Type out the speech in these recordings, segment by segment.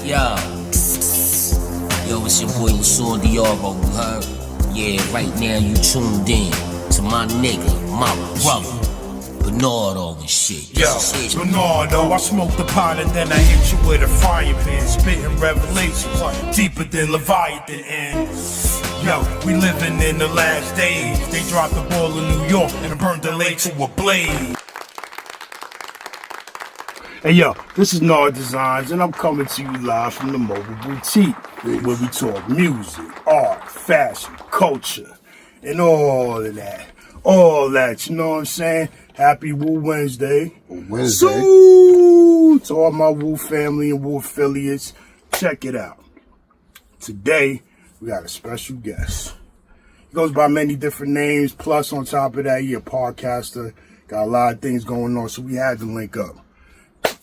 Yo, it's your boy Masoor Dioro, you heard? Yeah, right now you tuned in to my nigga, my brother, Bernardo and shit. Yo, Bernardo, I smoke the pot and then I hit you with a frying pan, spitting revelations deeper than Leviathan. And yo, we living in the last days. They dropped the ball in New York and burned the lake to a blaze. Hey yo, this is NARDESIGNS and I'm coming to you live from the Mobile Boutique, where we talk music, art, fashion, culture, and all of that. All that, you know what I'm saying? Happy Woo Wednesday. So, to all my Woo family and Woo affiliates, check it out. Today, we got a special guest. He goes by many different names, plus on top of that, he a podcaster. Got a lot of things going on, so we had to link up.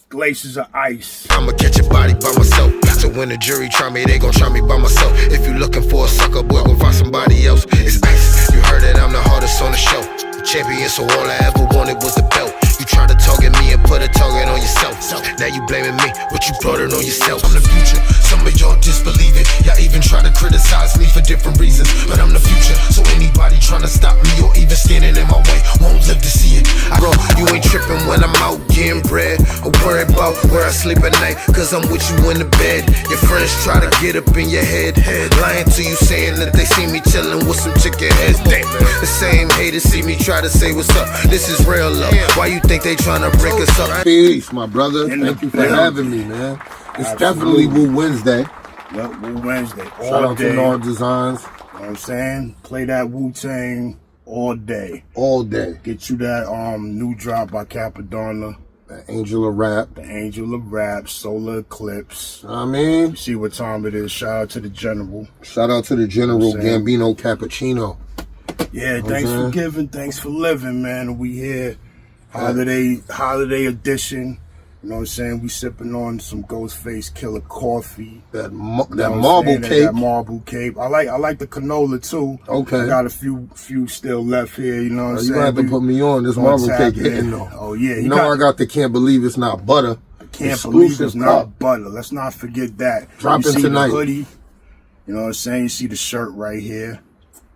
GLAYSHAHZ of I.C.E. I'ma catch a body by myself. So when the jury try me, they gon' try me by myself. If you looking for a sucker, boy, go find somebody else. It's ice. You heard that I'm the hardest on the show. The champion, so all I ever wanted was the belt. You try to target me and put a target on yourself. Now you blaming me, but you brought it on yourself. I'm the future. Some of y'all disbelieve it. Y'all even try to criticize me for different reasons, but I'm the future. So anybody trying to stop me or even standing in my way won't live to see it. Bro, you ain't tripping when I'm out getting bread, or worry about where I sleep at night, cause I'm with you in the bed. Your friends try to get up in your head, lying to you saying that they see me chilling with some chicken heads. Damn, the same haters see me try to say what's up. This is real love. Why you think they trying to break us up? Peace, my brother. Thank you for having me, man. It's definitely Woo Wednesday. Yep, Woo Wednesday. Shout out to NARDESIGNS. You know what I'm saying? Play that Wu-Tang all day. All day. Get you that new drop by Capadonna. The Angel of Rap. The Angel of Rap, Solar Eclipse. I mean, see what time it is. Shout out to the General. Shout out to the General, Gambino Cappuccino. Yeah, thanks for giving, thanks for living, man. We here, holiday edition. You know what I'm saying? We sipping on some Ghostface Killer coffee. That marble cape. That marble cape. I like the canola too. Okay. I got a few still left here. You know what I'm saying? You gonna have to put me on this marble cake hitting though. Oh yeah. You know I got the Can't Believe It's Not Butter. Can't Believe It's Not Butter. Let's not forget that. Dropping tonight. The hoodie. You know what I'm saying? You see the shirt right here.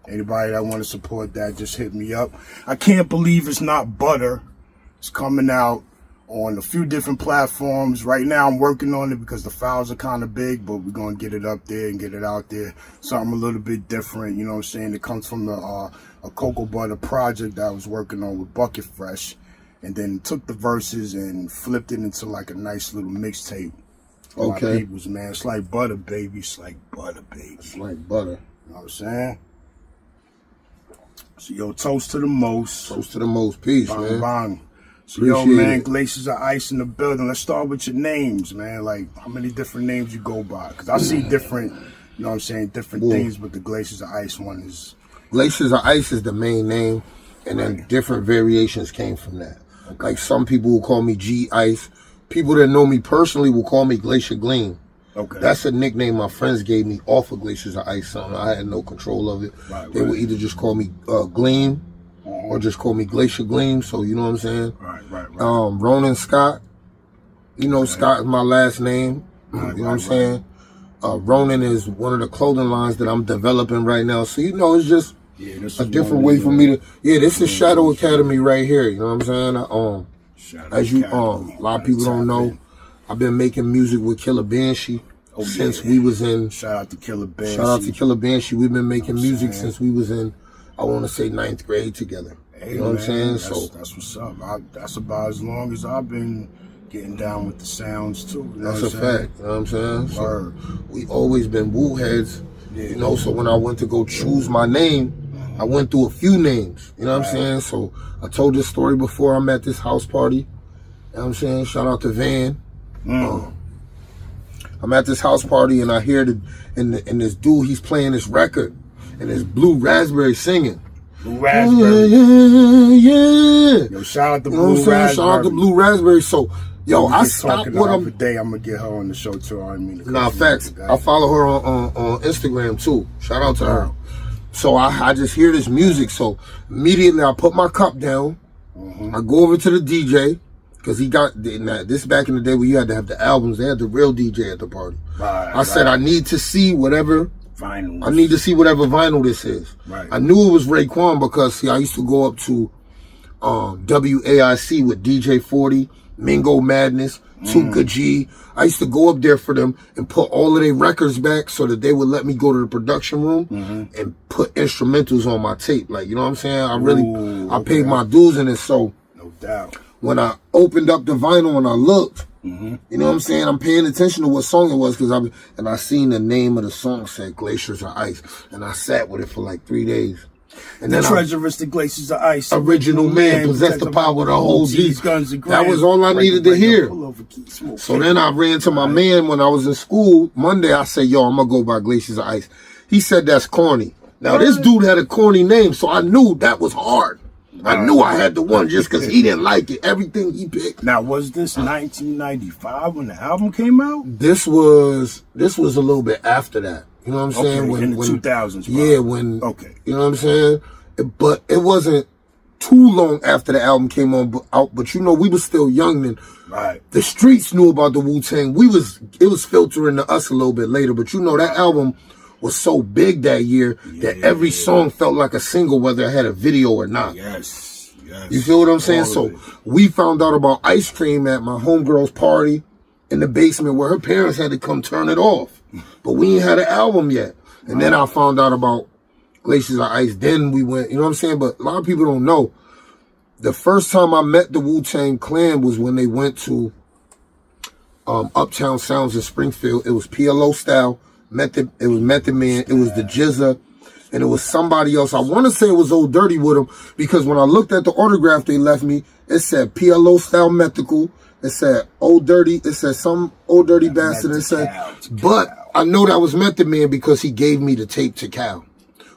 Anybody that want to support that, just hit me up. I Can't Believe It's Not Butter. It's coming out on a few different platforms. Right now I'm working on it because the files are kind of big, but we're going to get it up there and get it out there. Something a little bit different, you know what I'm saying? It comes from a cocoa butter project that I was working on with Bucket Fresh, and then took the verses and flipped it into like a nice little mixtape. Okay. My peoples, man. It's like butter, baby. It's like butter, baby. It's like butter. You know what I'm saying? So, yo, toast to the most. Toast to the most. Peace, man. Bang. So, yo, man, GLAYSHAHZ of I.C.E. in the building. Let's start with your names, man. Like, how many different names you go by? Because I see different, you know what I'm saying, different things, but the GLAYSHAHZ of I.C.E. one is... GLAYSHAHZ of I.C.E. is the main name, and then different variations came from that. Okay. Like, some people will call me G Ice. People that know me personally will call me Glacier Gleam. Okay. That's a nickname my friends gave me off of GLAYSHAHZ of I.C.E. I had no control of it. They would either just call me Gleam, or just call me Glacier Gleam, so you know what I'm saying? Right. Ronan Scott. You know, Scott is my last name. You know what I'm saying? Ronan is one of the clothing lines that I'm developing right now. So, you know, it's just a different way for me to... Yeah, this is Shadow Academy right here. You know what I'm saying? As you, a lot of people don't know, I've been making music with Killer Banshee since we was in... Shout out to Killer Banshee. Shout out to Killer Banshee. We've been making music since we was in, I want to say, 9th grade together. Hey, you know what I'm saying? That's what's up. That's about as long as I've been getting down with the sounds too. You know that's a fact. You know what I'm saying? So we always been woo heads. Yeah, you know, so when I went to go choose my name, I went through a few names. You know what I'm saying? So I told this story before. I'm at this house party. You know what I'm saying? Shout out to Van. I'm at this house party and I hear and this dude, he's playing this record and there's Blue Raspberry singing. Blue Raspberry. Yeah. Yo, shout out to Blue Raspberry. Shout out to Blue Raspberry. So, yo, I stopped what I'm... Today, I'm going to get her on the show, too. I mean, nah, facts. I follow her on Instagram, too. Shout out to her. So, I just hear this music. So, immediately, I put my cup down. I go over to the DJ. Because he got, this back in the day where you had to have the albums, they had the real DJ at the party. I said, I need to see whatever vinyl. I need to see whatever vinyl this is. I knew it was Raekwon because, see, I used to go up to WAIC with DJ 40, Mingo Madness, Tuka G. I used to go up there for them and put all of their records back so that they would let me go to the production room and put instrumentals on my tape. Like, you know what I'm saying? I paid my dues in it. So no doubt. When I opened up the vinyl and I looked, you know what I'm saying? I'm paying attention to what song it was because I seen the name of the song said Glaciers of Ice, and I sat with it for like 3 days. And the treasuristic Glaciers of Ice. Original man possessed the power of the whole G. That was all I needed to hear. So then I ran to my man when I was in school. Monday, I said, yo, I'm going to go by Glaciers of Ice. He said, that's corny. Now, this dude had a corny name, so I knew that was hard. I knew I had the one just because he didn't like it. Everything he picked. Now, was this 1995 when the album came out? This was a little bit after that. You know what I'm saying? In the 2000s. Yeah, when. Okay. You know what I'm saying? But it wasn't too long after the album came out. But you know, we was still young then. Right. The streets knew about the Wu-Tang. It was filtering to us a little bit later. But you know, that album was so big that year that every song felt like a single, whether it had a video or not. Yes. You feel what I'm saying? So we found out about Ice Cream at my homegirl's party in the basement where her parents had to come turn it off. But we ain't had an album yet. And then I found out about Glaciers of Ice. Then we went, you know what I'm saying? But a lot of people don't know. The first time I met the Wu-Tang Clan was when they went to Uptown Sounds in Springfield. It was PLO style. It was Method Man. It was the Jizza. And it was somebody else. I want to say it was Old Dirty with him because when I looked at the autograph they left me, it said PLO style Mythical. It said Old Dirty. It said some Old Dirty bastard. It said, but I know that was Method Man because he gave me the tape to Cal.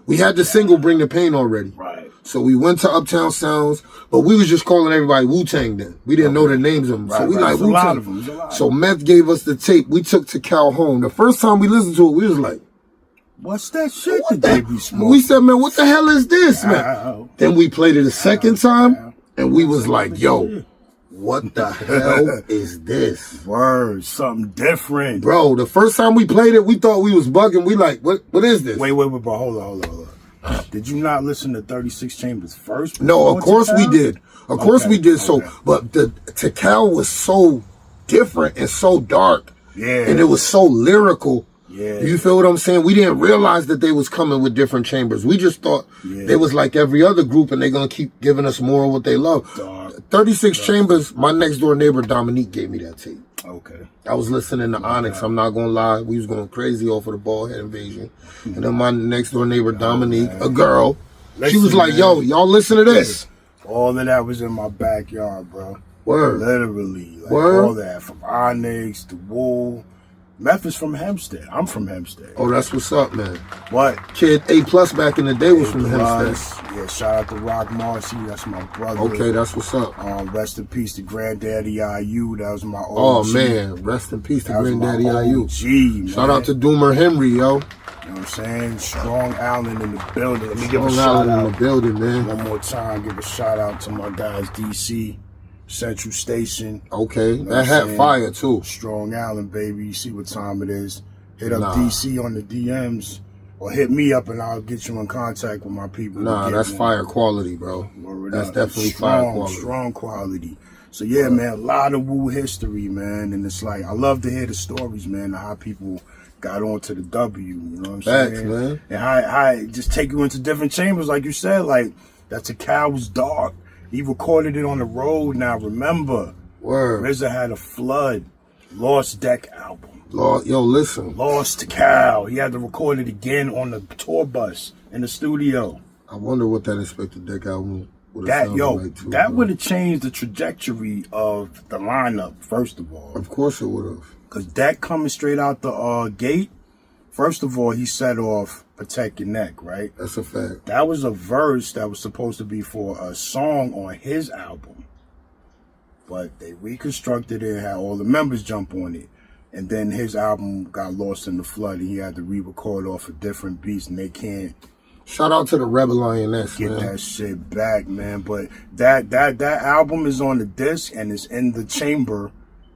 We had the single Bring the Pain already. Right. So we went to Uptown Sounds, but we was just calling everybody Wu-Tang then. We didn't know the names of them. So we like Wu-Tang. So Meth gave us the tape. We took to Cal home. The first time we listened to it, we was like, what's that shit that they be smoking? We said, man, what the hell is this, man? Then we played it a second time, and we was like, yo, what the hell is this? Word, something different. Bro, the first time we played it, we thought we was bugging. We like, what is this? Wait, bro, hold on. Did you not listen to 36 Chambers first? No, of course we did. Of course we did. So, but the Tikal was so different and so dark. Yeah. And it was so lyrical. Yeah. You feel what I'm saying? We didn't realize that they was coming with different chambers. We just thought they was like every other group and they're going to keep giving us more of what they love. 36 Chambers, my next door neighbor Dominique gave me that tape. Okay. I was listening to Onyx. I'm not going to lie. We was going crazy off of the Ballhead Invasion. And then my next door neighbor Dominique, a girl, she was like, yo, y'all listen to this. All of that was in my backyard, bro. Word. Literally. Like all that. From Onyx to Wool. Meth is from Hempstead. I'm from Hempstead. Oh, that's what's up, man. What? Kid A+ back in the day was from Hempstead. Yeah, shout out to Rock Marcy. That's my brother. Okay, that's what's up. Rest in peace to Granddaddy IU. That was my OG. Oh, man. Rest in peace to Granddaddy IU. Gee, shout out to Doomer Henry, yo. You know what I'm saying? Strong Island in the building. Let me give a shout shout out in the building, man. One more time, give a shout out to my guys, DC. Central Station. Okay, you know that had fire too. Strong Island, baby. You see what time it is. Hit up DC on the DMs or hit me up and I'll get you in contact with my people. Nah, that's fire quality, bro. That's definitely fire quality. Strong quality. So yeah, man, a lot of Wu history, man. And it's like, I love to hear the stories, man, of how people got onto the W, you know what I'm saying? Man. And how just take you into different chambers, like you said, like that Tikal was dark. He recorded it on the road. Now remember, RZA had a flood, Lost Deck album. Yo, listen. Lost Tikal. He had to record it again on the tour bus in the studio. I wonder what that Inspector Deck album would have sounded like too. That would have changed the trajectory of the lineup, first of all. Of course it would have. Because Deck coming straight out the gate, first of all, he set off Protect Your Neck, right? That's a fact. That was a verse that was supposed to be for a song on his album. But they reconstructed it and had all the members jump on it. And then his album got lost in the flood and he had to re-record off of different beats and they can't Shout out to the Rebel Lioness, Get man. that shit back, man. But that album is on the disc and it's in the chamber.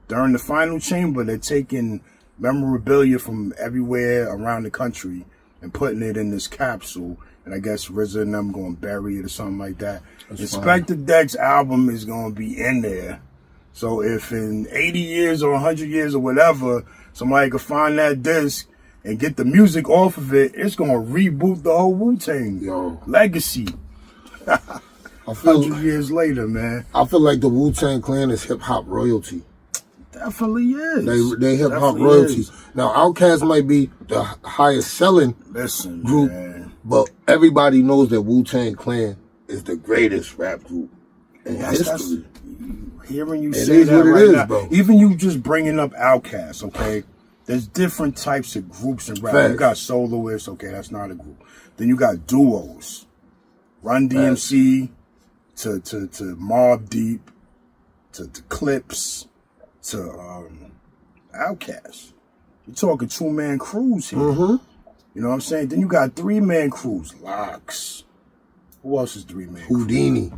During the final chamber, they're taking memorabilia from everywhere around the country and putting it in this capsule. And I guess RZA and them going to bury it or something like that. Inspector Deck's album is going to be in there. So if in 80 years or 100 years or whatever, somebody could find that disc and get the music off of it, it's going to reboot the whole Wu-Tang legacy. I feel 100 years later, man. I feel like the Wu-Tang Clan is hip-hop royalty. Definitely is. They hip-hop royalty. Now, Outkast might be the highest selling group, man. but everybody knows that Wu-Tang Clan is the greatest rap group in history. Hearing you say that right now, bro. Even you just bringing up Outkast, okay? There's different types of groups in rap. Facts. You got soloists, okay, that's not a group. Then you got duos. Run DMC to Mobb Deep to Clips to Outkast. You're talking 2-man crews here. Mm-hmm. You know what I'm saying? Then you got 3-man crews. Locks. Who else is 3-man? Houdini.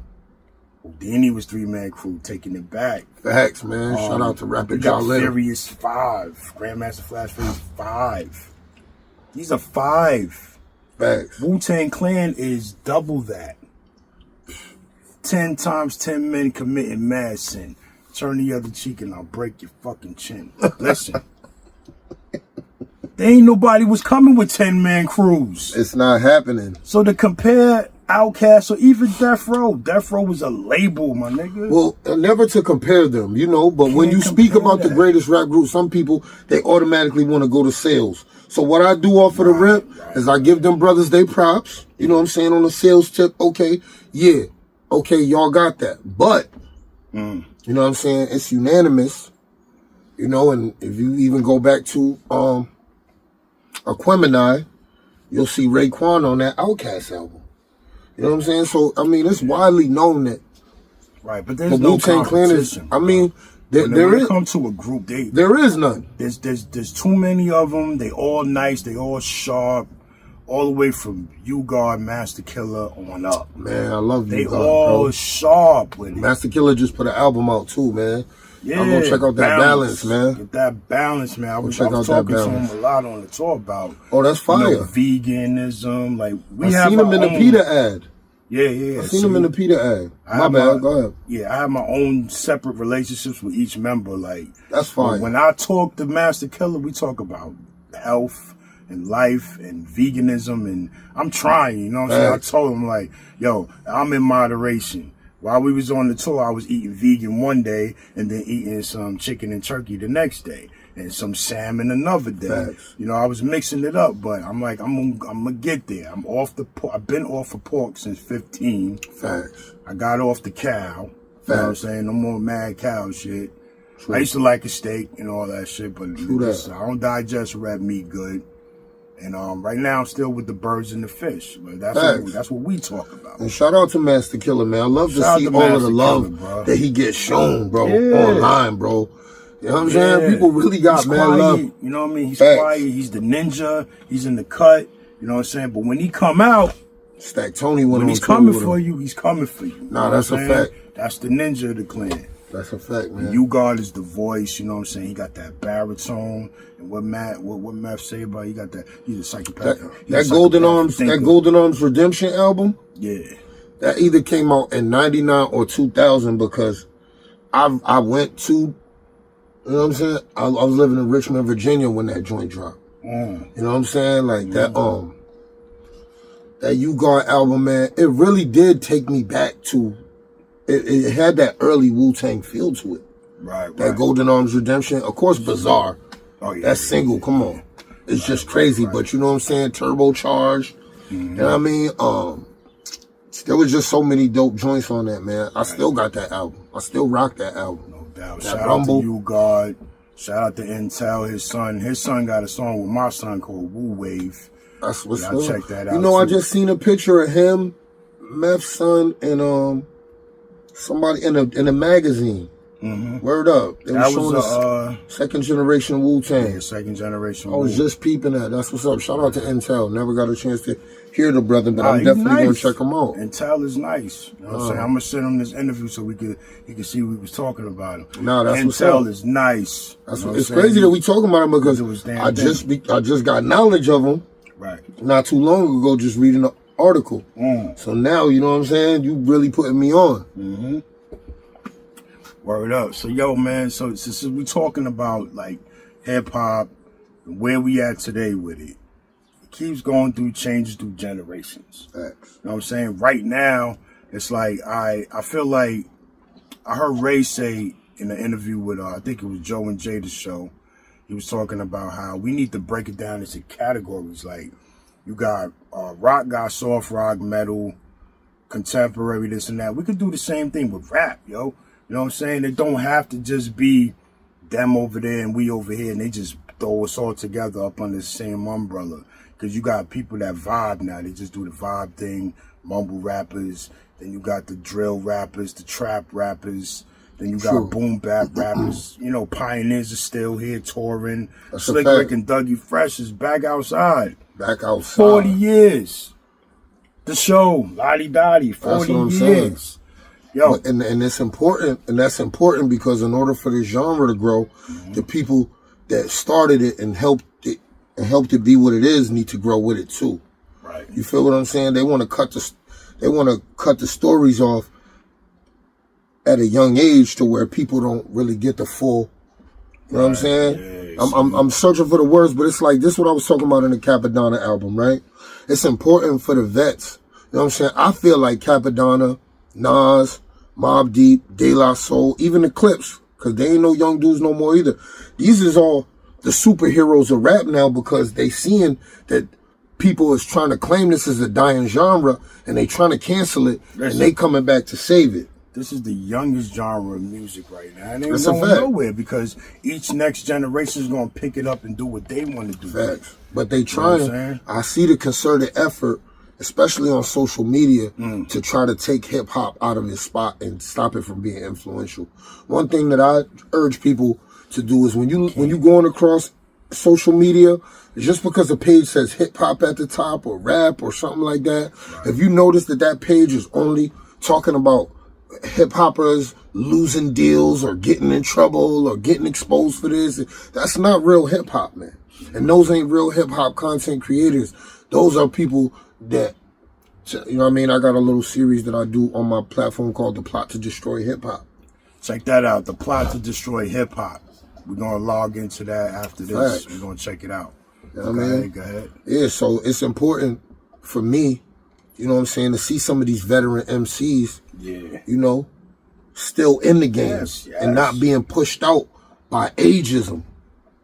Houdini was 3-man crew, taking it back. Facts, man. Shout out to Rapper Jalil. Furious 5. Grandmaster Flash Furious 5. These are 5. Facts. Wu-Tang Clan is double that. 10 times 10 men committing mad sin. Turn the other cheek and I'll break your fucking chin. Listen. There ain't nobody was coming with 10-man crews. It's not happening. So to compare Outkast or even Death Row was a label, my nigga. Well, never to compare them, you know, but when you speak about the greatest rap group, some people, they automatically want to go to sales. So what I do off of the rip is I give them brothers they props, you know what I'm saying, on the sales tip. Okay, yeah, okay, y'all got that. But, you know what I'm saying, it's unanimous, you know, and if you even go back to Aquemini, you'll see Raekwon on that Outkast album. You know what I'm saying? So, I mean, it's widely known that but there's no Wu-Tang Clan is, I mean, there is, come to a group, there is none. There's too many of them. They all nice. They all sharp. All the way from U-God, Master Killer on up. Man, I love they U-God, all bro. Sharp with it. Master Killer just put an album out too, man. Yeah, I'm gonna check out that balance, man. Get that balance, man. I was check out talking that to balance. him a lot on the tour about. Oh, that's fire. You know, veganism, like I seen him in the PETA ad. Yeah. I seen him in the PETA ad. My bad, go ahead. Yeah, I have my own separate relationships with each member. Like that's fine. When I talk to Master Killer, we talk about health and life and veganism, and I'm trying. You know what I'm saying? I told him like, yo, I'm in moderation. While we was on the tour, I was eating vegan one day and then eating some chicken and turkey the next day and some salmon another day. Facts. You know, I was mixing it up, but I'm like, I'm gonna get there. I'm off the pork. I've been off of pork since 15. Facts. I got off the cow. Facts. You know what I'm saying? No more mad cow shit. True. I used to like a steak and all that shit, but I don't digest red meat good. And right now I'm still with the birds and the fish. But that's what we talk about. And shout out to Master Killer, man. I love to see all of the love that he gets shown, bro, online, bro. You know what I'm saying? People really got mad love. You know what I mean? He's quiet. He's the ninja. He's in the cut. You know what I'm saying? But when he come out, Stack Tony when he's coming for you, he's coming for you. Nah, that's a fact. That's the ninja of the clan. That's a fact, man. U-God is the voice, you know what I'm saying? He got that baritone. And what Matt say about he got that, he's a psychopath. That Golden Arms Redemption album? Yeah. That either came out in 99 or 2000 because I went to, you know what I'm saying? I was living in Richmond, Virginia when that joint dropped. You know what I'm saying? Like that U-God album, man, it really did take me back to, it had that early Wu-Tang feel to it. Right. That Golden Arms Redemption, of course, Bizarre. Oh, yeah. That single, come on. It's just crazy, but you know what I'm saying? Turbocharged. You know what I mean? There was just so many dope joints on that, man. I still got that album. I still rock that album. No doubt. Shout out to U-God. Shout out to Intel, his son. His son got a song with my son called Woo Wave. That's what's up. Check that out. You know, I just seen a picture of him, Meth's son, and somebody in a magazine. Word up. They That was showing us second generation Wu-Tang. Yeah, second generation. I was just peeping that. That's what's up. Shout out to Intel. Never got a chance to hear the brother, but I'm definitely gonna check him out. Intel is nice. You know what I'm saying? I'm gonna send him this interview so he can see we was talking about him. Nah, that's what's Intel up. is nice. That's it's crazy that we talking about him because I just got knowledge of him not too long ago, just reading an article. So now, you know what I'm saying? You really putting me on. Word up. So yo, man, so since we talking about like hip hop, where we at today with it, it keeps going through changes through generations. You know what I'm saying? Right now, it's like I feel like I heard Ray say in an interview with I think it was Joe and Jada's show, he was talking about how we need to break it down into categories. Like you got rock, got soft rock, metal, contemporary, this and that. We could do the same thing with rap, yo. You know what I'm saying? It don't have to just be them over there and we over here and they just throw us all together up under the same umbrella. Because you got people that vibe now. They just do the vibe thing, mumble rappers. Then you got the drill rappers, the trap rappers. Then you got boom bap rappers. You know, Pioneers are still here touring. Slick Rick and Dougie Fresh is back outside. 40 years. The show, Lottie Dottie, 40 years. Saying. Yo. And it's important, and that's important because in order for this genre to grow, the people that started it and helped it be what it is need to grow with it too. Right. You feel what I'm saying? They want to cut the stories off at a young age to where people don't really get the full. You know what I'm saying? Yeah, I'm searching for the words, but it's like this is what I was talking about in the Capadonna album, right? It's important for the vets. You know what I'm saying? I feel like Capadonna, Nas, Mobb Deep, De La Soul, even the Clips, because they ain't no young dudes no more either. These is all the superheroes of rap now because they seeing that people is trying to claim this as a dying genre and they trying to cancel it and they coming back to save it. This is the youngest genre of music right now. And it ain't going nowhere because each next generation is going to pick it up and do what they want to do. Facts. But they trying, I see the concerted effort, especially on social media, to try to take hip hop out of its spot and stop it from being influential. One thing that I urge people to do is when you going across social media, just because a page says hip hop at the top or rap or something like that, if you notice that page is only talking about hip hoppers losing deals or getting in trouble or getting exposed for this, that's not real hip hop, man. And those ain't real hip hop content creators. Those are people that, you know what I mean? I got a little series that I do on my platform called The Plot to Destroy Hip Hop. Check that out, The Plot to Destroy Hip Hop. We're going to log into that after this. We're going to check it out. You know what I mean? Go ahead. Yeah, so it's important for me, you know what I'm saying, to see some of these veteran MCs, you know, still in the game and not being pushed out by ageism,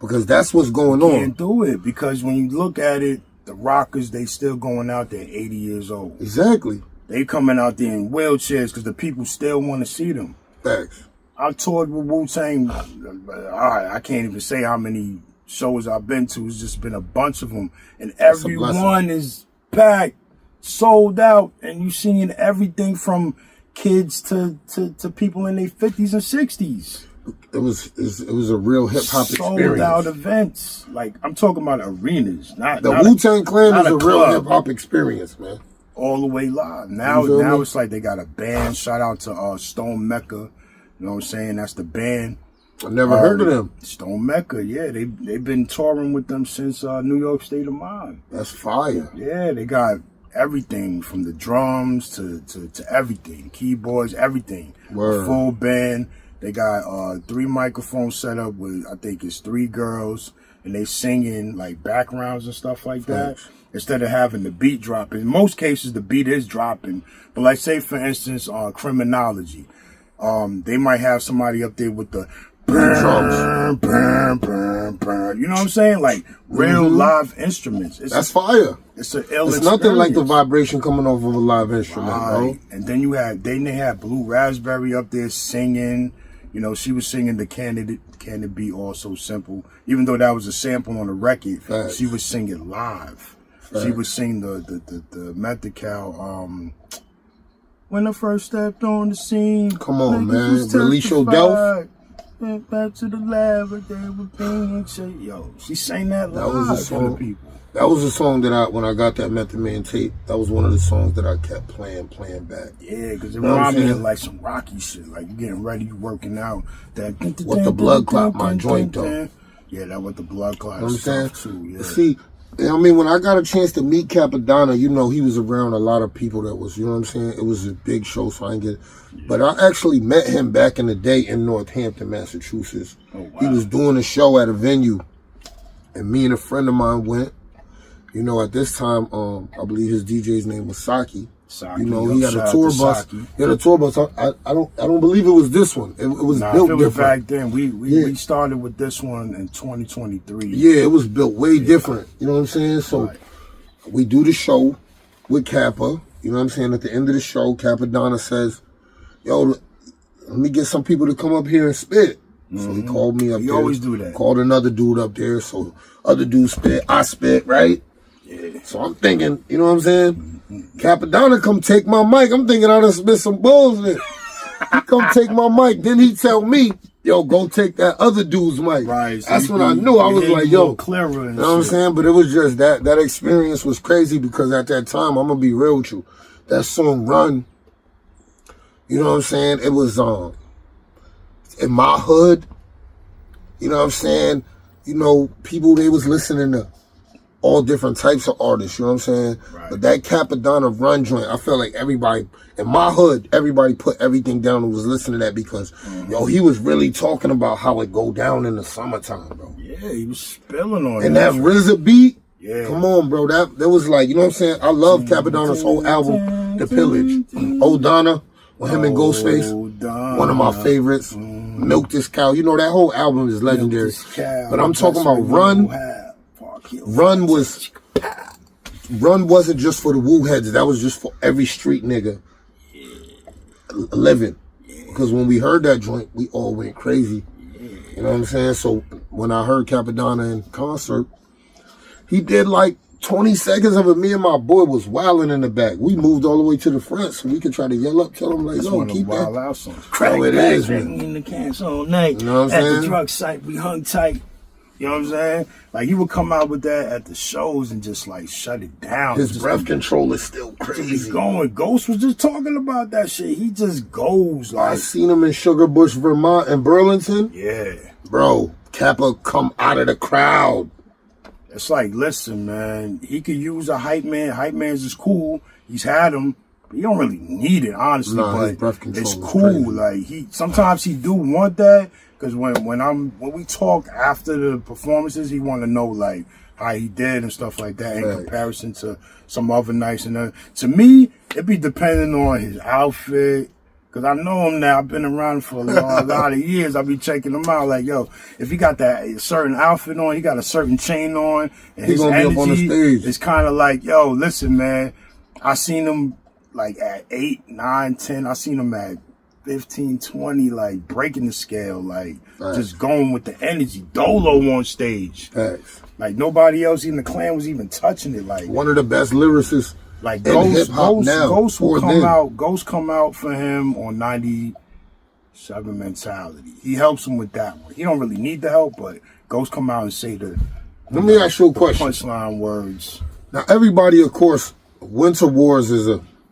because that's what's going on. Can't do it because when you look at it, the rockers, they still going out there 80 years old. Exactly. They coming out there in wheelchairs because the people still want to see them. Facts. I toured with Wu-Tang. I can't even say how many shows I've been to. It's just been a bunch of them. And everyone is packed, sold out. And you seeing everything from kids to people in their 50s and 60s. It was a real hip hop experience. Sold out events. Like, I'm talking about arenas. The Wu-Tang Clan is a real hip hop experience, man. All the way live. Now it's like they got a band. Shout out to Stone Mecca. You know what I'm saying? That's the band. I never heard of them. Stone Mecca, yeah. They've been touring with them since New York State of Mind. That's fire. Yeah, they got everything from the drums to everything. Keyboards, everything. Word. A full band. They got 3 microphones set up with, I think it's 3 girls. And they singing like backgrounds and stuff like that. Instead of having the beat drop. In most cases, the beat is dropping. But like say, for instance, Criminology. They might have somebody up there with the drums. You know what I'm saying? Like real live instruments. That's fire. It's an ill It's nothing like the vibration coming off of a live instrument, bro. And then they had Blue Raspberry up there singing. You know, she was singing the Can It Be All So Simple. Even though that was a sample on the record, she was singing live. She was singing the Methical, when I first stepped on the scene. Come on, niggas man. was Release your Delph. Went back to the lab, but they were being shit. Yo, she sang that live was a for the song. people. That was a song that when I got that Method Man tape, that was one of the songs that I kept playing back. Yeah, because it reminded me of like some Rocky shit. Like you getting ready, you working out. That What the blood clot my joint though. Yeah, that what the blood clot. You know what I'm saying? Too, yeah. See, I mean, when I got a chance to meet Capadonna, you know, he was around a lot of people that was, you know what I'm saying? It was a big show, so I didn't get it. Yeah. But I actually met him back in the day in Northampton, Massachusetts. Oh, wow. He was doing a show at a venue, and me and a friend of mine went. You know, at this time, I believe his DJ's name was Saki. You know, he had a tour bus. He had a tour bus. I don't believe it was this one. It was built different. Back then, we started with this one in 2023. Yeah, it was built way different. You know what I'm saying? So we do the show with Kappa. You know what I'm saying? At the end of the show, Capadonna says, "Yo, let me get some people to come up here and spit." So he called me up there. You always do that. Called another dude up there. So other dude spit, I spit, right? Yeah. So I'm thinking, you know what I'm saying? Capadonna come take my mic. I'm thinking I done spit some bullshit. He come take my mic. Then he tell me, yo, go take that other dude's mic. Right. So that's when I knew. I was like, yo. Clearer you know what I'm saying? But it was just that experience was crazy because at that time, I'm going to be real with you. That song Run, you know what I'm saying? It was in my hood, you know what I'm saying? You know, people, they was listening to all different types of artists, you know what I'm saying? Right. But that Capadonna Run joint, I felt like everybody, in my hood, everybody put everything down and was listening to that because, yo, he was really talking about how it go down in the summertime, bro. Yeah, he was spilling on it. And that RZA beat, come on, bro, that was like, you know what I'm saying? I love Capadonna's whole album, The Pillage. O'Donna, with him and Ghostface, one of my favorites. Milk This Cow, you know, that whole album is legendary. But I'm talking about Run. Run wasn't just for the woo heads. That was just for every street nigga living. Because when we heard that joint, we all went crazy. You know what I'm saying? So when I heard Capadonna in concert, he did like 20 seconds of it. Me and my boy was wilding in the back. We moved all the way to the front so we could try to yell up, tell him like, yo, keep that. Wild songs. Crack, it is, man. In the cans all night. You know what I'm saying? At the drug site, we hung tight. You know what I'm saying? Like, he would come out with that at the shows and just, like, shut it down. His breath control is still crazy. Going. Ghost was just talking about that shit. He just goes, like... I seen him in Sugar Bush, Vermont, and Burlington. Yeah. Bro, Kappa come out of the crowd. It's like, listen, man, he could use a hype man. Hype man's is cool. He's had him. But he don't really need it, honestly. Nah, his but breath control it's is cool. crazy. Like, sometimes he do want that. Because when we talk after the performances, he want to know like how he did and stuff like that in comparison to some other nights. And to me, it be depending on his outfit. Because I know him now. I've been around for a lot of years. I be checking him out. Like, yo, if he got that certain outfit on, he got a certain chain on, and his gonna energy be up on the stage. It's kind of like, yo, listen, man. I seen him like at 8, 9, 10. I seen him at 15, 20, like breaking the scale, like just going with the energy. Dolo on stage. Like nobody else in the clan was even touching it. Like one of the best lyricists like in hip-hop now. Ghost will come out. Ghost come out for him on 97 Mentality. He helps him with that one. He don't really need the help, but Ghost come out and say the Let me ask you a question. Punchline words. Now everybody, of course, Winter Wars is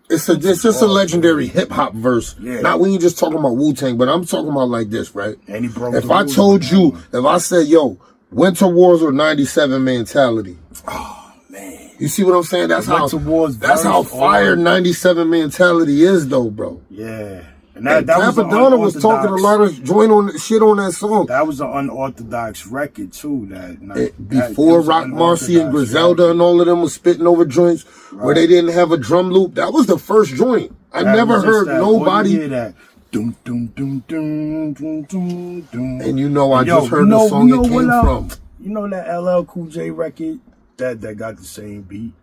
it's just a legendary hip hop verse. Yeah. Not when you just talking about Wu-Tang, but I'm talking about like this, right? And he broke if I told you, if I said, yo, Winter Wars or 97 Mentality. Oh man. You see what I'm saying? That's how fire 97 Mentality is though, bro. Yeah. And Capadonna was talking a lot of shit on that song. That was an unorthodox record too. Before Rock Marcy and Griselda and all of them was spitting over joints where they didn't have a drum loop. That was the first joint. I never heard nobody. Doom, doom, doom, doom, doom, doom, doom. And you know, I just heard the song it came from. You know that LL Cool J record that got the same beat?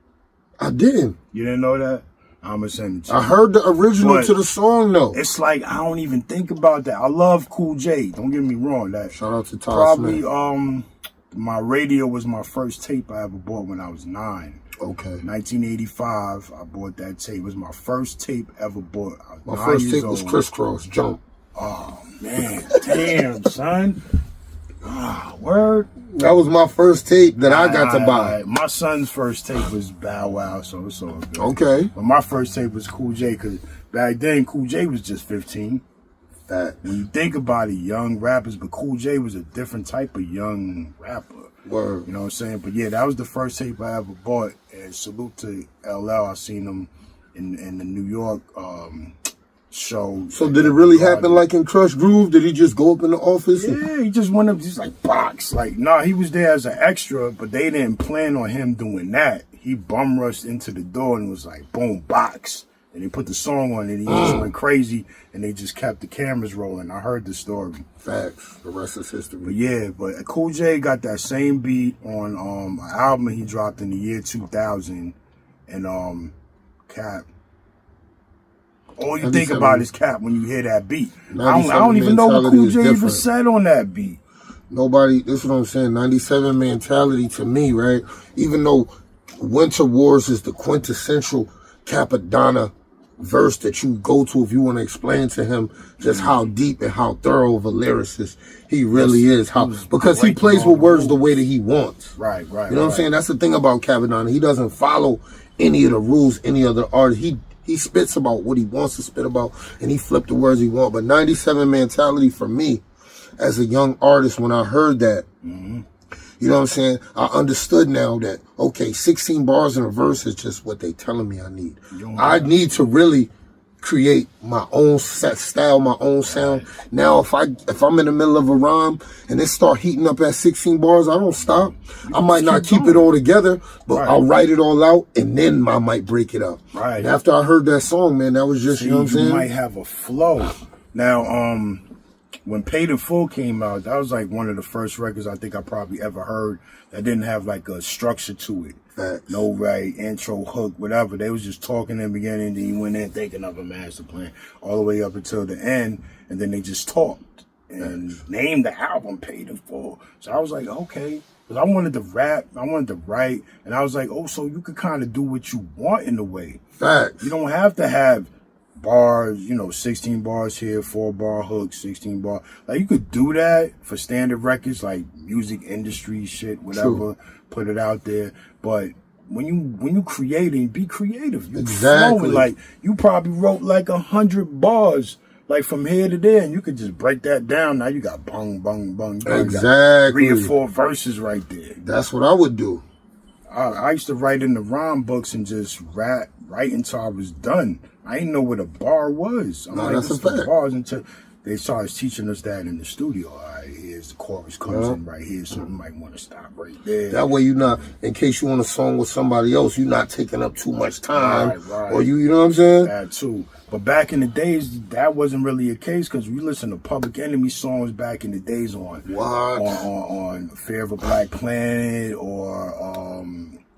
I didn't. You didn't know that? I'm gonna send it to you. I heard the original to the song though. It's like I don't even think about that. I love Cool J. Don't get me wrong. Shout out to Todd probably Smith. My radio was my first tape I ever bought when I was 9. Okay. 1985, I bought that tape. It was my first tape ever bought. My first tape was Crisscross Jump. Oh, man. Damn, son. Ah, word. That was my first tape that I got to buy. My son's first tape was Bow Wow, so it's all good. Okay. But my first tape was Cool J, because back then Cool J was just 15. When you think about it, young rappers, but Cool J was a different type of young rapper. Word. You know what I'm saying? But yeah, that was the first tape I ever bought. And salute to LL. I seen him in the New York show. So did it really happen like in Crush Groove? Did he just go up in the office? Yeah, he just went up, just like box. Like, nah, he was there as an extra, but they didn't plan on him doing that. He bum rushed into the door and was like, boom, box. And they put the song on it, and he just went crazy, and they just kept the cameras rolling. I heard the story. Facts. The rest is history. But yeah, but Cool J got that same beat on an album he dropped in the year 2000, and Cap. All you think about is Cap when you hear that beat. I don't even know what Cool J even said on that beat. Nobody, this is what I'm saying, 97 mentality to me, right? Even though Winter Wars is the quintessential Capadonna verse that you go to if you want to explain to him just how deep and how thorough of a lyricist he really is. Because he plays with words the way that he wants. Right. You know what I'm saying? That's the thing about Capadonna. He doesn't follow any of the rules, any other artist. He spits about what he wants to spit about, and he flipped the words he wants. But 97 mentality for me, as a young artist, when I heard that, you know what I'm saying? I understood now that, okay, 16 bars in a verse is just what they telling me I need. I need to really create my own set style, my own sound. Now, if I'm in the middle of a rhyme and it start heating up at 16 bars, I don't stop. I might not keep it all together, but I'll write it all out, and then I might break it up. Right. And after I heard that song, man, that was just, you know what I'm saying? You might have a flow. Now, when Paid in Full came out, that was like one of the first records I think I probably ever heard that didn't have like a structure to it. Facts. No intro, hook, whatever. They was just talking in the beginning, and then you went in thinking of a master plan all the way up until the end, and then they just talked and named the album Paid in Full. So I was like, okay. Because I wanted to rap, I wanted to write, and I was like, oh, so you could kind of do what you want in a way. Facts. You don't have to have bars, 16 bars here, 4-bar hooks, 16 bar. Like, you could do that for standard records, like music industry shit, whatever. Put it out there. But when you creating, be creative. You exactly. Flowing. Like, you probably wrote like 100 bars, like from here to there, and you could just break that down. Now you got bung, bung, bung, bung. Exactly. 3 or 4 verses right there. That's what I would do. I used to write in the rhyme books and just write until I was done. I didn't know what a bar was. I'm that's a fact. Bars until they started teaching us that in the studio. All right, here's the chorus comes in right here, so you might want to stop right there. That way you're not, in case you want a song with somebody else, you're not taking up too much time. Right. Or you know what I'm saying? That too. But back in the days, that wasn't really a case, because we listened to Public Enemy songs back in the days on Fear of a Black Planet or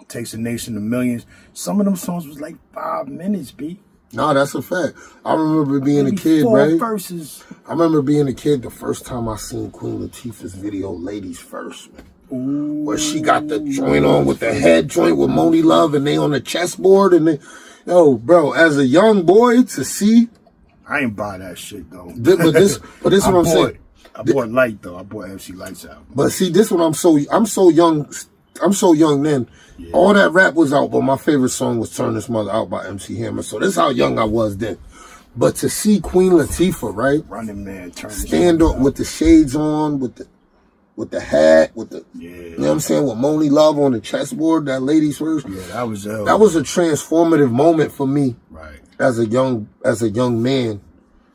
Takes a Nation to Millions. Some of them songs was like 5 minutes, B. No, that's a fact. I remember being Maybe a kid, 4 right? verses. I remember being a kid the first time I seen Queen Latifah's video, Ladies First, man. Where she got the joint on with the head joint with Moni Love, and they on the chessboard, and they, bro, as a young boy to see. I ain't buy that shit though. But this what I'm saying. I bought Light though. I bought MC Light's album. But see, this one I'm so young then. Yeah. All that rap was out, but my favorite song was Turn This Mother Out by MC Hammer. So this is how young I was then. But to see Queen Latifah, right? Running Man, stand up with the shades on, with the hat, you know what I'm saying, with Moni Love on the chessboard, that Ladies First. Yeah, that was a transformative moment for me. Right. As a young man.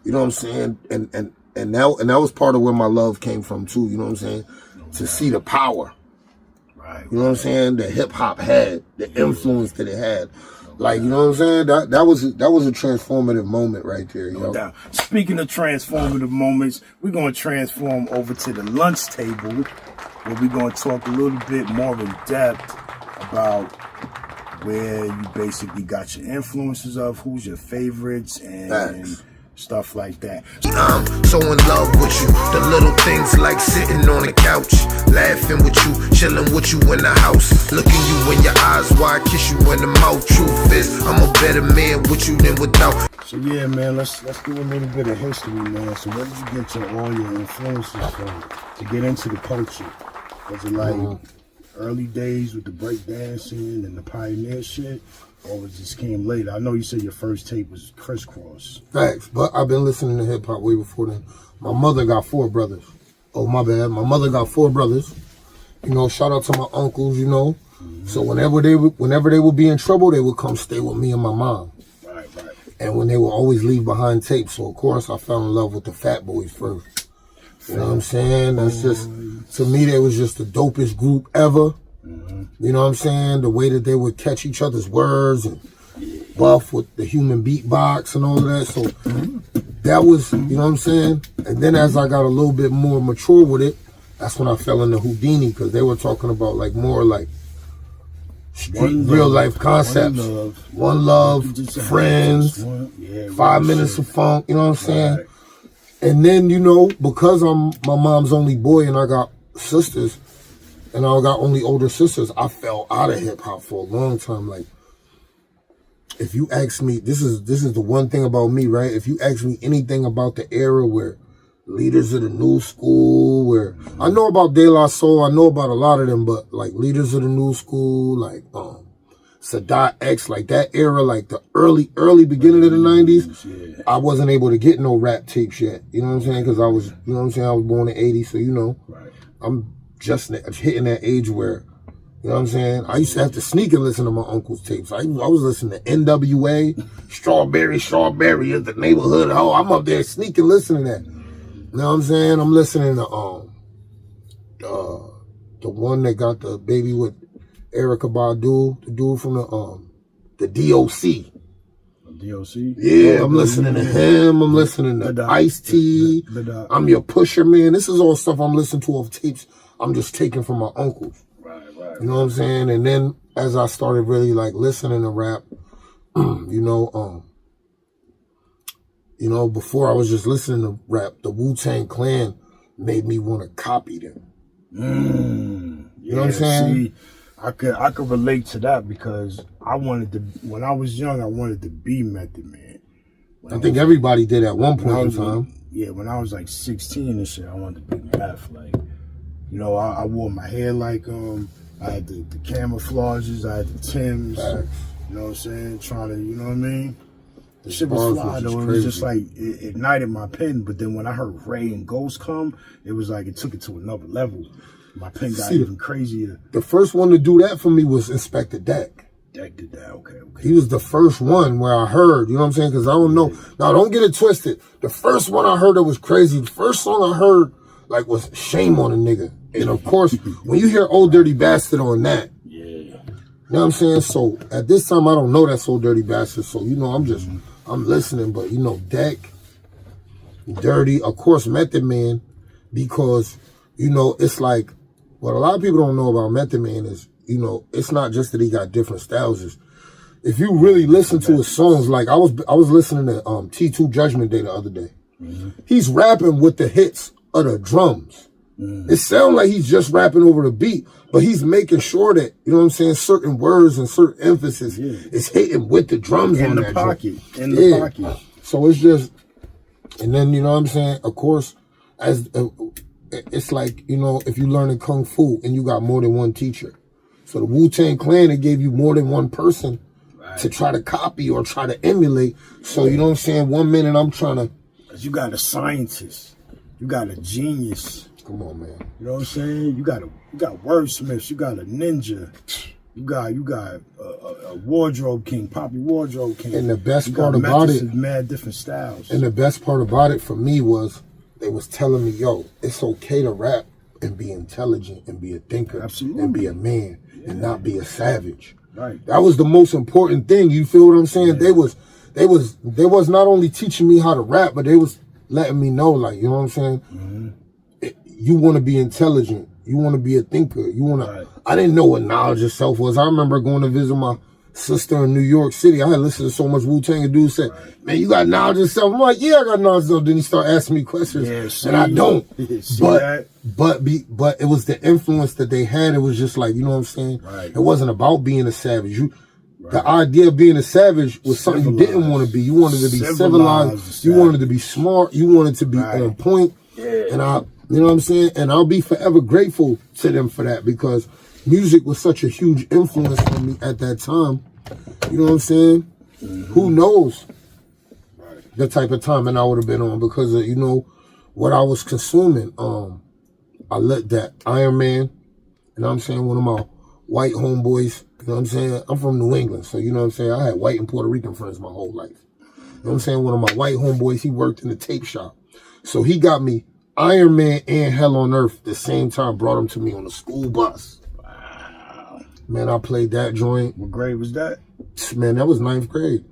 You know what I'm saying? And that was part of where my love came from too, you know what I'm saying? To see the power. You know what I'm saying? That hip hop had, the influence that it had. Like, you know what I'm saying? That was a transformative moment right there, No doubt. Speaking of transformative moments, we're gonna transform over to the lunch table, where we're gonna talk a little bit more in depth about where you basically got your influences of, who's your favorites, and stuff like that. I'm so in love with you. The little things like sitting on the couch, laughing with you, chilling with you in the house, looking you in your eyes while I kiss you in the mouth. Truth is, I'm a better man with you than without. So yeah, man, let's do a little bit of history, man. So where did you get all your influences from to get into the culture? Was it like early days with the break dancing and the pioneer shit, or it just came later? I know you said your first tape was Crisscross. Facts, but I've been listening to hip hop way before then. My mother got 4 brothers. Oh, my bad. My mother got 4 brothers. You know, shout out to my uncles, you know. So whenever they would be in trouble, they would come stay with me and my mom. Right. And when they would always leave behind tapes. So of course I fell in love with the Fat Boys first. You know what I'm saying? That's just, to me, they was just the dopest group ever. You know what I'm saying? The way that they would catch each other's words and buff with the human beatbox and all of that. So that was, you know what I'm saying? And then as I got a little bit more mature with it, that's when I fell into Houdini, because they were talking about like more like street, real life concepts. One love, friends, 5 minutes of funk, you know what I'm saying? Right. And then, you know, because I'm my mom's only boy and I got sisters, and I got only older sisters, I fell out of hip hop for a long time. Like, if you ask me, this is the one thing about me, right? If you ask me anything about the era where Leaders of the New School, where I know about De La Soul, I know about a lot of them, but like Leaders of the New School, like Sadat X, like that era, like the early beginning of the 90s, I wasn't able to get no rap tapes yet. You know what I'm saying? Because I was, you know what I'm saying, I was born in 80, so you know, I'm just hitting that age where, you know what I'm saying, I used to have to sneak and listen to my uncle's tapes. I was listening to NWA, Strawberry is the neighborhood. Oh, I'm up there sneaking listening to that. You know what I'm saying? I'm listening to the one that got the baby with Erykah Badu, the dude from the DOC. DOC? Yeah, I'm listening to him. I'm listening to Ice-T. I'm Your Pusher, man. This is all stuff I'm listening to off tapes I'm just taking from my uncles. Right. You know what I'm saying? And then as I started really like listening to rap, you know, before I was just listening to rap, the Wu-Tang Clan made me want to copy them. You know what I'm saying? See, I could relate to that, because I wanted to, when I was young, I wanted to be Method Man. I think everybody did at one point in time. Yeah, when I was like 16 and shit, I wanted to be Meth. Like, you know, I wore my hair like I had the camouflages, I had the Timbs. You know what I'm saying? Trying to, you know what I mean? The shit was fly though. It was just like, it ignited my pen. But then when I heard Ray and Ghost come, it was like, it took it to another level. My pen got even crazier. The first one to do that for me was Inspector Deck. Deck did that, okay. He was the first one where I heard, you know what I'm saying? Because I don't know. Now, don't get it twisted. The first one I heard that was crazy, the first song I heard, like, was Shame on a Nigga. And of course, when you hear Old Dirty Bastard on that, you know what I'm saying? So at this time, I don't know that's Old Dirty Bastard. So, you know, I'm listening. But, you know, Deck, Dirty, of course, Method Man, because, you know, it's like, what a lot of people don't know about Method Man is, you know, it's not just that he got different styles. It's, if you really listen to his songs, like I was listening to T2 Judgment Day the other day. He's rapping with the hits of the drums. It sounds like he's just rapping over the beat, but he's making sure that, you know what I'm saying, certain words and certain emphasis is hitting with the drums in on the that pocket. Drum. In the pocket. So it's just, and then, you know what I'm saying, of course, as it's like, you know, if you learn Kung Fu and you got more than one teacher. So the Wu-Tang Clan, it gave you more than one person to try to copy or try to emulate. So, you know what I'm saying, 1 minute I'm trying to. You got a scientist. You got a genius. Come on, man. You know what I'm saying? You got wordsmiths. You got a ninja. You got a wardrobe king, Poppy Wardrobe King. And the best part about it, mad different styles. And the best part about it for me was they was telling me, yo, it's okay to rap and be intelligent and be a thinker and be a man and not be a savage. Right. That was the most important thing. You feel what I'm saying? They was not only teaching me how to rap, but they was letting me know, like, you know what I'm saying? You want to be intelligent. You want to be a thinker. You want to. I didn't know what knowledge of self was. I remember going to visit my sister in New York City. I had listened to so much Wu-Tang, and dude said, man, you got knowledge of yourself. I'm like, yeah, I got knowledge of yourself. Then he started asking me questions, and I don't. But it was the influence that they had. It was just like, you know what I'm saying? Right. It wasn't about being a savage. The idea of being a savage was something you didn't want to be. You wanted to be civilized. You wanted to be smart. You wanted to be on point. Yeah. And you know what I'm saying? And I'll be forever grateful to them for that, because music was such a huge influence on me at that time. You know what I'm saying? Mm-hmm. Who knows the type of timing I would have been on because of, you know, what I was consuming. I let that Iron Man, you know what I'm saying, one of my white homeboys, you know what I'm saying? I'm from New England, so you know what I'm saying? I had white and Puerto Rican friends my whole life. You know what I'm saying? One of my white homeboys, he worked in the tape shop. So he got me Iron Man and Hell on Earth at the same time, brought them to me on a school bus. Wow. Man, I played that joint. What grade was that? Man, that was 9th grade.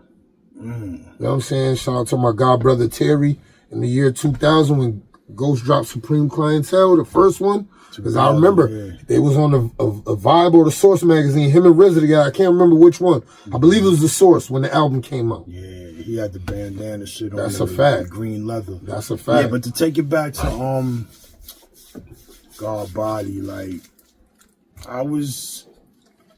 You know what I'm saying? Shout out to my god brother Terry in the year 2000 when Ghost dropped Supreme Clientele, the first one. Because I remember they was on a Vibe or the Source magazine, him and RZA together. I can't remember which one. I believe it was the Source when the album came out. Yeah, he had the bandana shit on. That's a fact. Green leather. That's a fact. Yeah, but to take it back to God Body, like I was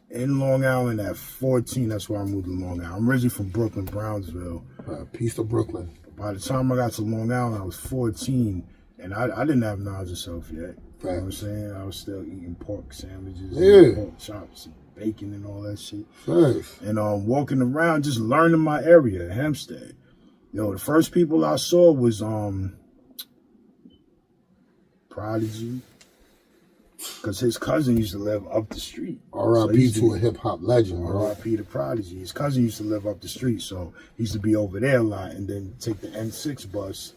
in Long Island at 14. That's why I moved to Long Island. I'm originally from Brooklyn, Brownsville. Peace to Brooklyn. By the time I got to Long Island, I was 14, and I didn't have knowledge of self yet. You know what I'm saying? I was still eating pork sandwiches, and pork chops, and bacon, and all that shit. Nice. And walking around, just learning my area, Hempstead. Yo, the first people I saw was Prodigy, because his cousin used to live up the street. R.I.P. to a hip hop legend. R.I.P. to Prodigy. His cousin used to live up the street, so he used to be over there a lot, and then take the N6 bus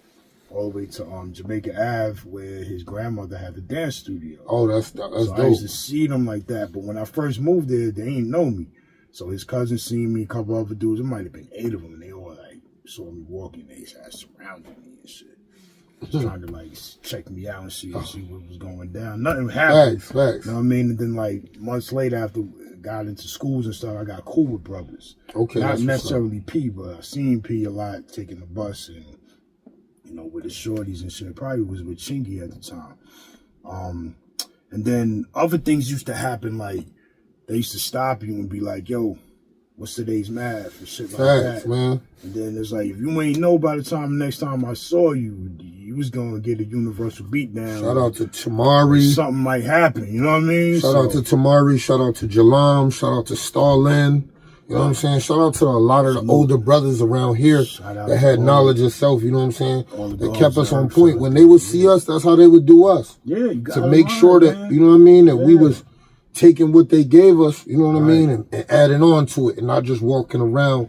all the way to Jamaica Ave, where his grandmother had the dance studio. Oh, that's dope. I used to see them like that, but when I first moved there, they ain't know me. So his cousin seen me, a couple other dudes. It might have been 8 of them, and they all like saw me walking. They had surrounded me and shit, trying to like check me out and see what was going down. Nothing happened. Facts. You know what I mean? And then like months later, after I got into schools and stuff, I got cool with brothers. Okay, not necessarily P, but I seen P a lot taking the bus and, you know, with the shorties and shit. Probably was with Chingy at the time. And then other things used to happen, like they used to stop you and be like, yo, what's today's math and shit like that. Man. And then it's like, if you ain't know by the time next time I saw you, you was gonna get a universal beatdown. Shout out to Tamari. Something might happen, you know what I mean? Shout out to Tamari, shout out to Jalam, shout out to Starlin. You know what I'm saying? Shout out to a lot of the older brothers around here that had knowledge of self, you know what I'm saying? That kept us on point. When they would see us, that's how they would do us. Yeah, you got to make sure that, you know what I mean, that we was taking what they gave us, you know what I mean, and adding on to it and not just walking around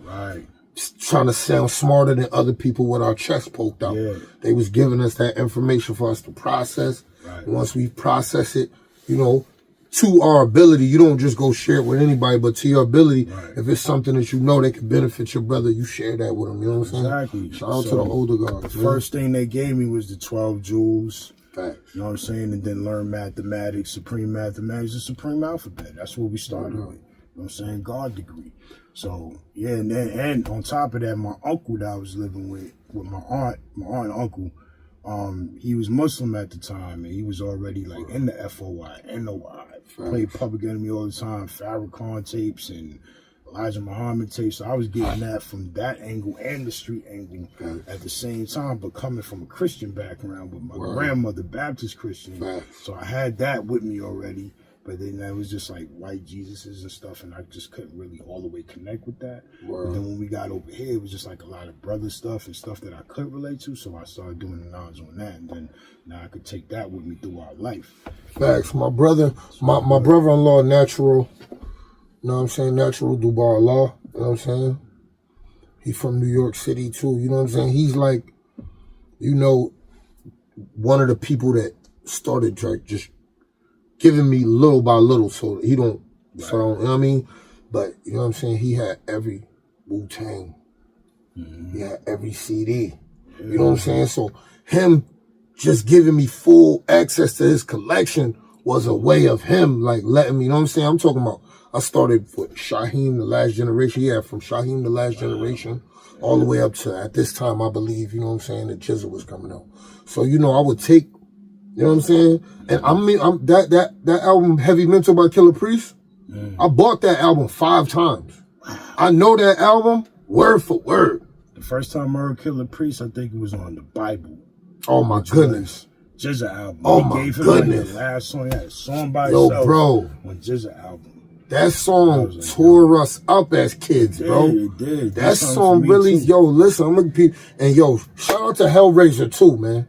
trying to sound smarter than other people with our chest poked out. They was giving us that information for us to process. And once we process it, you know, to our ability, you don't just go share it with anybody, but to your ability, if it's something that you know that can benefit your brother, you share that with him. You know what I'm saying? Exactly. Shout out to the older guys. The first thing they gave me was the 12 jewels. Facts. You know what I'm saying? And then learn mathematics, supreme mathematics, the supreme alphabet. That's what we started with. You know what I'm saying? God degree. So, yeah, and on top of that, my uncle that I was living with my aunt and uncle, he was Muslim at the time, and he was already like in the FOI, NOI. Played Public Enemy all the time, Farrakhan tapes and Elijah Muhammad tapes. So I was getting that from that angle and the street angle at the same time, but coming from a Christian background with my grandmother, Baptist Christian. So I had that with me already. But then that was just like white Jesuses and stuff, and I just couldn't really all the way connect with that. And then when we got over here, it was just like a lot of brother stuff and stuff that I could relate to, so I started doing the knowledge on that, and then now I could take that with me throughout life. Facts. My brother, my brother-in-law, Natural, you know what I'm saying, Natural Dubar Law, you know what I'm saying? He from New York City, too, you know what I'm saying? He's like, you know, one of the people that started like just giving me little by little, so he don't, so you know what I mean? But you know what I'm saying? He had every Wu-Tang. He had every CD. You know what I'm saying? So him just giving me full access to his collection was a way of him like letting me, you know what I'm saying? I'm talking about I started with Shaheem, the Last Generation. Yeah, from Shaheem, the Last Generation, all the way up to, at this time, I believe, you know what I'm saying, the Jizzle was coming out. So, you know, I would take, you know what I'm saying? And that album, Heavy Mental by Killer Priest, I bought that album 5 times. I know that album word for word. The first time I heard Killer Priest, I think it was on the Bible. Oh my goodness. GZA album. Oh He my gave him goodness. Like the last song. He had a song by Yo, itself bro. on GZA album. That song tore us up as kids, bro. It did. That song really, yo, listen, I'm gonna be, and yo, shout out to Hellraiser too, man.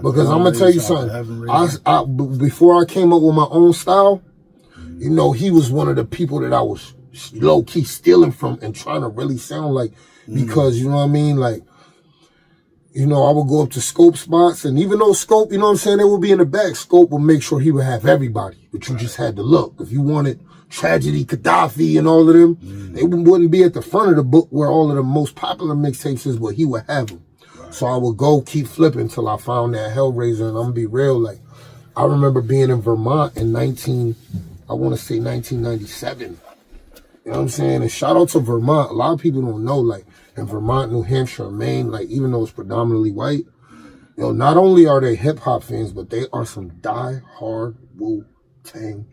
Because I'm gonna tell you something. Before I came up with my own style, you know, he was one of the people that I was low key stealing from and trying to really sound like, because you know what I mean, like, you know, I would go up to Scope spots, and even though Scope, you know what I'm saying, they would be in the back, Scope would make sure he would have everybody, but you just had to look. If you wanted Tragedy, Gaddafi, and all of them, they wouldn't be at the front of the book where all of the most popular mixtapes is, but he would have them. So I would go keep flipping until I found that Hellraiser, and I'm gonna be real, like, I remember being in Vermont in 1997. You know what I'm saying? And shout out to Vermont. A lot of people don't know, like, in Vermont, New Hampshire, Maine, like, even though it's predominantly white, you know, not only are they hip-hop fans, but they are some die-hard Wu-Tang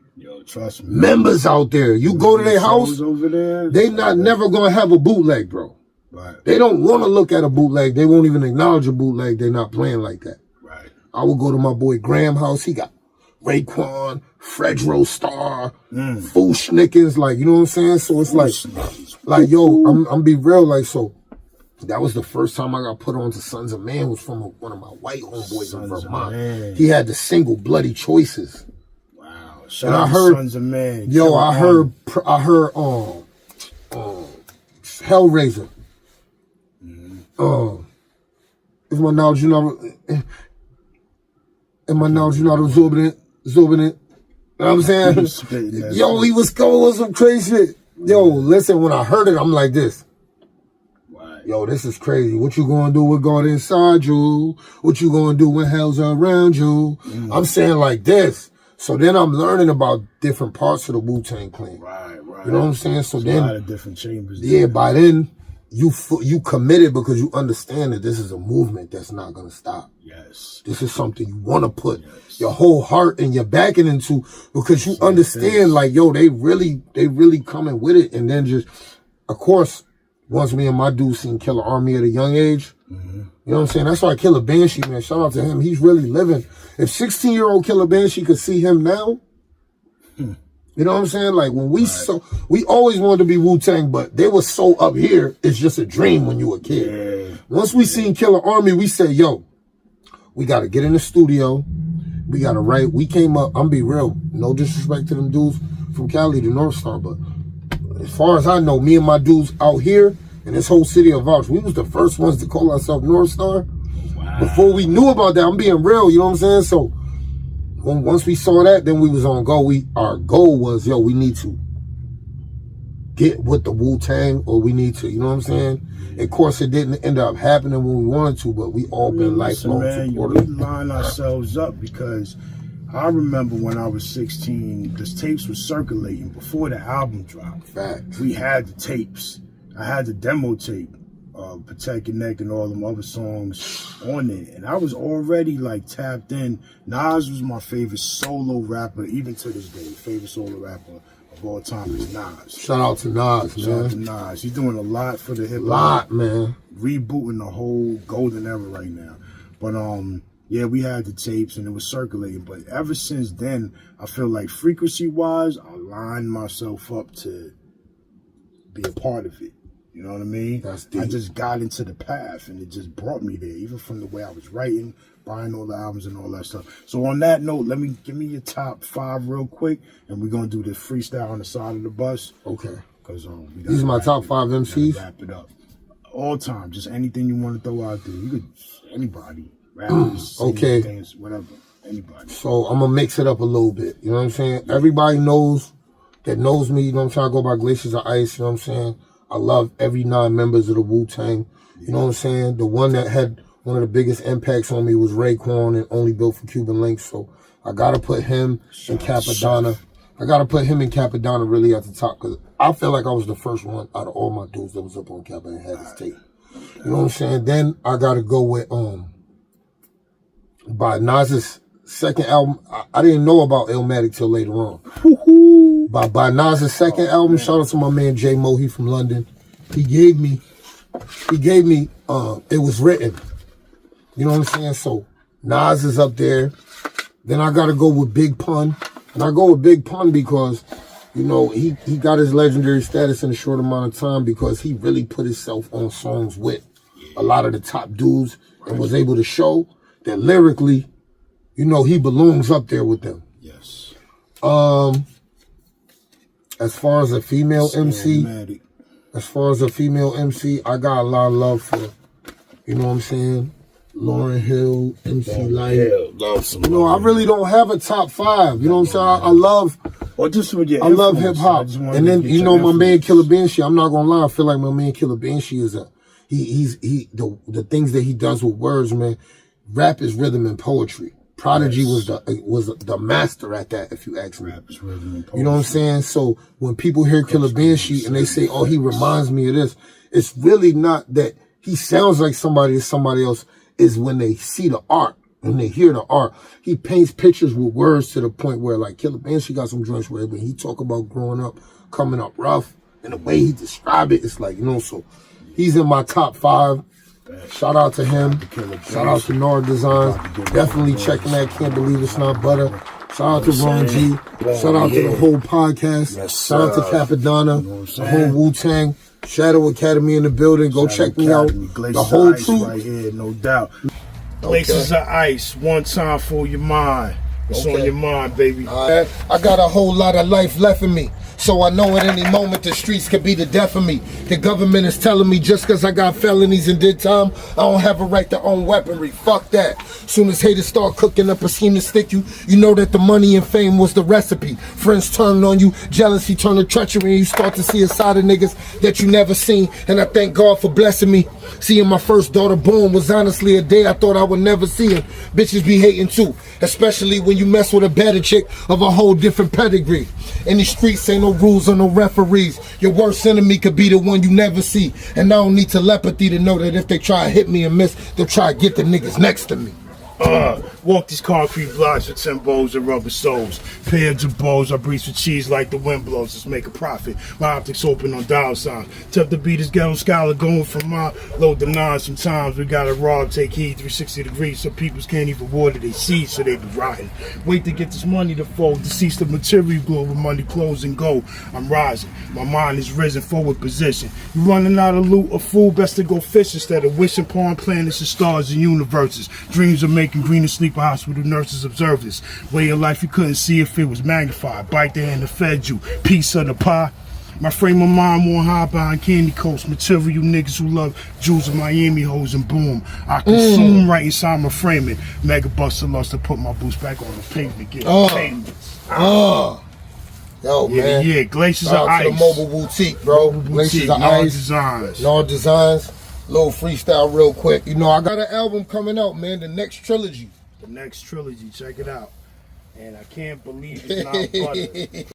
trust me, members out there. You go to their house, over there, they never gonna have a bootleg, bro. Right. They don't want to look at a bootleg. They won't even acknowledge a bootleg. They're not playing like that. Right. I will go to my boy Graham house. He got Raekwon, Fredro Starr, Fushnikins, like, you know what I'm saying? So it's like, yo, I'm be real, like, so that was the first time I got put on to Sons of Man, was from one of my white homeboys in Vermont. He had the single Bloody Choices. Wow. And I heard Sons of Man. Yo, I heard Hellraiser. If my knowledge, you know, absorbing it. You know what I'm saying? Yo, he was going with some crazy shit. Yo, listen, when I heard it, I'm like this. Yo, this is crazy. What you gonna do with God inside you? What you gonna do when hell's around you? I'm saying like this. So then I'm learning about different parts of the Wu-Tang Clan. Right. You know what I'm saying? So then, a lot of different chambers. Yeah, by then, you committed because you understand that this is a movement that's not gonna stop. Yes. This is something you want to put your whole heart and your backing into, because you understand, like, yo, they really coming with it. And then just, of course, once me and my dude seen Killer Army at a young age, you know what I'm saying? That's why Killer Banshee, man, shout out to him. He's really living. If 16-year-old Killer Banshee could see him now, you know what I'm saying? Like, when we always wanted to be Wu-Tang, but they were so up here, it's just a dream when you were a kid. Yeah. Once we seen Killer Army, we said, yo, we got to get in the studio. We got to write. We came up, I'm be real, no disrespect to them dudes from Cali to North Star, but as far as I know, me and my dudes out here in this whole city of ours, we was the first ones to call ourselves North Star. Wow. Before we knew about that, I'm being real, you know what I'm saying? So once we saw that, then we was on go. Our goal was, yo, we need to get with the Wu-Tang, or we need to, you know what I'm saying? Of course, it didn't end up happening when we wanted to, but we all been lifelong supporters. We line ourselves up, because I remember when I was 16, the tapes were circulating before the album dropped. Facts. We had the tapes. I had the demo tape, Protect Your Neck and all them other songs on it. And I was already like tapped in. Nas was my favorite solo rapper, even to this day. Favorite solo rapper of all time is Nas. Shout out to Nas, man. Shout out to Nas. He's doing a lot for the hip hop. Lot, man. Rebooting the whole golden era right now. But yeah, we had the tapes and it was circulating. But ever since then, I feel like frequency-wise, I lined myself up to be a part of it. You know what I mean? That's deep. I just got into the path, and it just brought me there, even from the way I was writing, buying all the albums and all that stuff. So on that note, give me your top 5 real quick, and we're gonna do this freestyle on the side of the bus. Okay. Because these are my top 5 MCs. Wrap it up. All time, just anything you want to throw out there. You could anybody, rappers, okay, things, whatever, anybody. So I'm gonna mix it up a little bit. You know what I'm saying? Everybody knows me. You know what I'm saying? I go by Glaciers of Ice. You know what I'm saying? I love every 9 members of the Wu-Tang. You know what I'm saying? The one that had one of the biggest impacts on me was Raekwon, and Only Built for Cuban Links. So I gotta put him and Capadonna. I gotta put him and Capadonna really at the top because I feel like I was the first one out of all my dudes that was up on Kappa and had his tape. You know what I'm saying? Then I gotta go with by Nas's second album. I didn't know about Illmatic till later on. By Nas's second album, shout out to my man J Mo, he from London. He gave me It Was Written. You know what I'm saying? So Nas is up there. Then I gotta go with Big Pun. And I go with Big Pun because, you know, he got his legendary status in a short amount of time because he really put himself on songs with a lot of the top dudes and was able to show that lyrically, you know, he belongs up there with them. Yes. As far as a female MC, I got a lot of love for, you know what I'm saying, Lauryn Hill, MC Light. You know, I really don't have a top 5. You know what I'm saying? I love hip hop. And then, you know, my man Killer Banshee, I'm not gonna lie, I feel like my man Killer Banshee is the things that he does with words, man. Rap is rhythm and poetry. Prodigy was the master at that, if you ask me. You know what I'm saying? So when people hear Killer Banshee and they say, oh, he reminds me of this, it's really not that he sounds like somebody else, is when they see the art, when they hear the art. He paints pictures with words to the point where, like, Killer Banshee got some joints where when he talk about growing up, coming up rough, and the way he describe it, it's like, you know, so he's in my top 5. Shout out to him. Shout out to NARDESIGNS. Definitely checking that. Can't believe it's not butter. Shout out to Ron G. Shout out to the whole podcast. Shout out to Capadonna, the whole Wu-Tang. Shadow Academy in the building. Go check me out. The whole truth. Right here, no doubt. Glaciers of Ice. One time for your mind. It's on your mind, baby. I got a whole lot of life left in me. So I know at any moment the streets could be the death of me. The government is telling me just because I got felonies and did time, I don't have a right to own weaponry. Fuck that. Soon as haters start cooking up a scheme to stick you, you know that the money and fame was the recipe. Friends turn on you, jealousy turn to treachery, and you start to see a side of niggas that you never seen. And I thank God for blessing me. Seeing my first daughter born was honestly a day I thought I would never see her. Bitches be hating too, especially when you mess with a better chick of a whole different pedigree. In the streets ain't no rules or no referees. Your worst enemy could be the one you never see. And I don't need telepathy to know that if they try to hit me and miss, they'll try to get the niggas next to me. Walk these concrete blocks with 10 bows and rubber soles. Pairs of bows, I breathe with cheese like the wind blows. Let's make a profit. My optics open on dial signs. Tough to beat this ghetto scholar going from my load to 9. Sometimes we gotta rob, take heed, 360 degrees, so peoples can't even water they see, so they be rotting. Wait to get this money to fold, deceased the material glow with money, clothes, and gold. I'm rising. My mind is risen, forward position. You running out of loot or food, best to go fish instead of wishing upon planets and stars and universes. Dreams of making greener sleeper hospital nurses observe this. Way of life you couldn't see if it was magnified. Bite the hand that fed you. Piece of the pie. My frame of mind won't hide behind candy coats. Material niggas who love jewels and Miami hoes and boom. I consume right inside my framing. Mega buster lost to put my boots back on the pavement. Get payments. Yo, man. Yeah, Glaciers of Ice. To the mobile boutique, bro. Glaciers of Ice. NARDESIGNS. Little freestyle real quick. You know, I got an album coming out, man. The next trilogy. The next trilogy. Check it out. And I can't believe it's not butter.